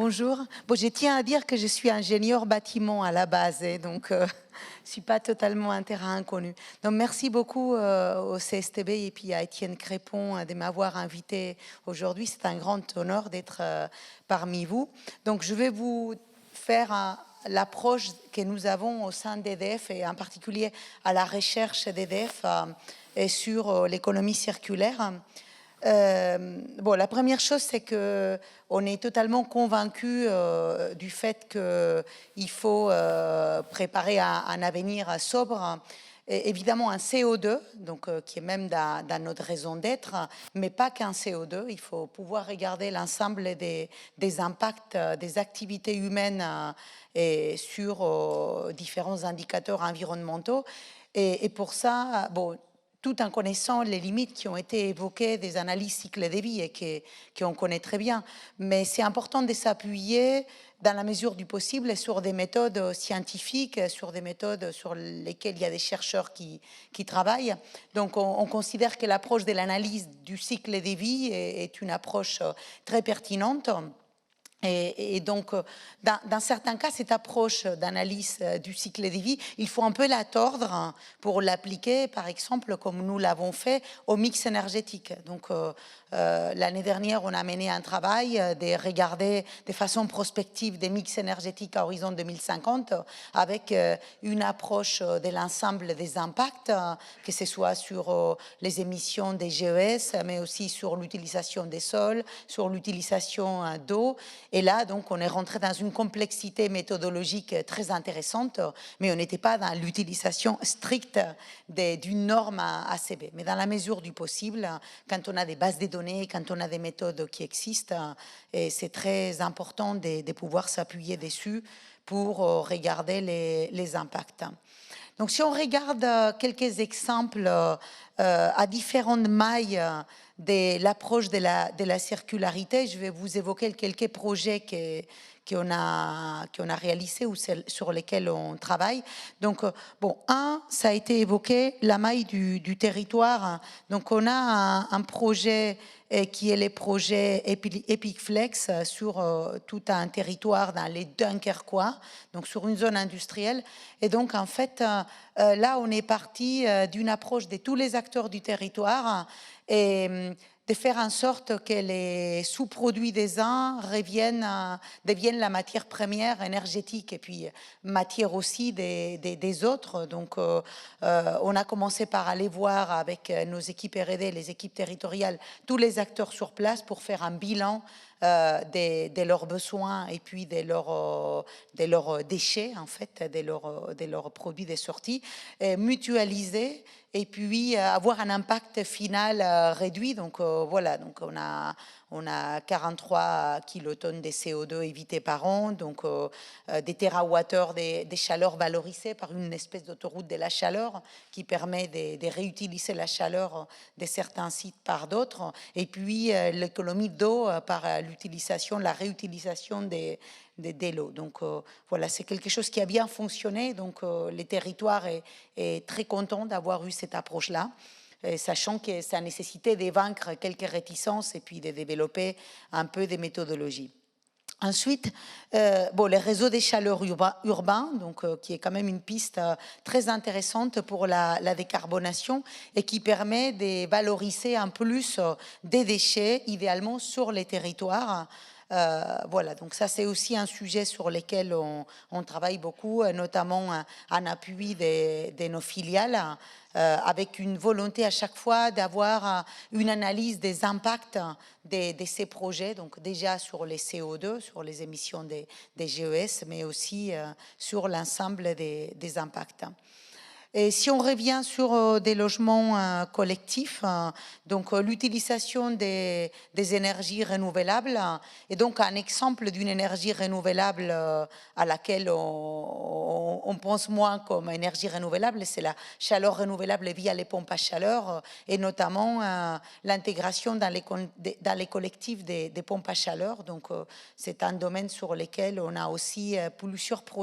Bonjour. Bon, je tiens à dire que je suis ingénieur bâtiment à la base, et donc je ne suis pas totalement un terrain inconnu. Donc merci beaucoup au CSTB et puis à Étienne Crépon de m'avoir invité aujourd'hui. C'est un grand honneur d'être parmi vous. Donc je vais vous faire l'approche que nous avons au sein d'EDF et en particulier à la recherche d'EDF et sur l'économie circulaire. Bon, la première chose, c'est qu'on est totalement convaincu du fait qu'il faut préparer un avenir sobre. Et évidemment, un CO2, donc, qui est même dans notre raison d'être, mais pas qu'un CO2. Il faut pouvoir regarder l'ensemble des impacts des activités humaines et sur différents indicateurs environnementaux. Et pour ça, bon, tout en connaissant les limites qui ont été évoquées des analyses cycle de vie et qu'on connaît très bien. Mais c'est important de s'appuyer dans la mesure du possible sur des méthodes scientifiques, sur des méthodes sur lesquelles il y a des chercheurs qui travaillent. Donc on considère que l'approche de l'analyse du cycle de vie est une approche très pertinente. Et donc, dans certains cas, cette approche d'analyse du cycle de vie, il faut un peu la tordre pour l'appliquer, par exemple, comme nous l'avons fait au mix énergétique. Donc, l'année dernière, on a mené un travail de regarder de façon prospective des mix énergétiques à horizon 2050 avec une approche de l'ensemble des impacts, que ce soit sur les émissions des GES, mais aussi sur l'utilisation des sols, sur l'utilisation d'eau. Et là, donc, on est rentré dans une complexité méthodologique très intéressante, mais on n'était pas dans l'utilisation stricte d'une norme ACB. Mais dans la mesure du possible, quand on a des bases de données, quand on a des méthodes qui existent, c'est très important de pouvoir s'appuyer dessus pour regarder les impacts. Donc, si on regarde quelques exemples à différentes mailles de l'approche de la circularité, je vais vous évoquer quelques projets qu'on a réalisés ou sur lesquels on travaille. Donc, bon, ça a été évoqué, la maille du territoire. Donc, on a un projet qui est les projets Epicflex sur tout un territoire dans les Dunkerquois, donc sur une zone industrielle. Et donc, en fait, là, on est parti d'une approche de tous les acteurs du territoire et de faire en sorte que les sous-produits des uns deviennent la matière première énergétique et puis matière aussi des autres. Donc, on a commencé par aller voir avec nos équipes R&D, les équipes territoriales, tous les acteurs sur place pour faire un bilan de leurs besoins et puis de leurs déchets, en fait, de leurs produits de sortie, mutualiser et puis avoir un impact final réduit. Donc voilà, donc on a 43 kilotonnes de CO2 évités par an, donc des térawattheures des chaleurs valorisées par une espèce d'autoroute de la chaleur qui permet de réutiliser la chaleur de certains sites par d'autres, et puis l'économie d'eau par l'utilisation, la réutilisation des l'eau. Donc voilà, c'est quelque chose qui a bien fonctionné, donc les territoires est très content d'avoir eu cette approche-là, sachant que ça nécessitait de vaincre quelques réticences et puis de développer un peu des méthodologies. Ensuite, bon, les réseaux des chaleurs urbains, donc, qui est quand même une piste très intéressante pour la décarbonation et qui permet de valoriser en plus des déchets, idéalement sur les territoires. Voilà, donc ça c'est aussi un sujet sur lequel on travaille beaucoup, notamment en appui de nos filiales, avec une volonté à chaque fois d'avoir une analyse des impacts de ces projets, donc déjà sur les CO2, sur les émissions des GES, mais aussi sur l'ensemble des impacts. Et si on revient sur des logements collectifs, donc l'utilisation des énergies renouvelables, et donc un exemple d'une énergie renouvelable à laquelle on pense moins comme énergie renouvelable, c'est la chaleur renouvelable via les pompes à chaleur, et notamment l'intégration dans les collectifs des pompes à chaleur. Donc c'est un domaine sur lequel on a aussi plusieurs projets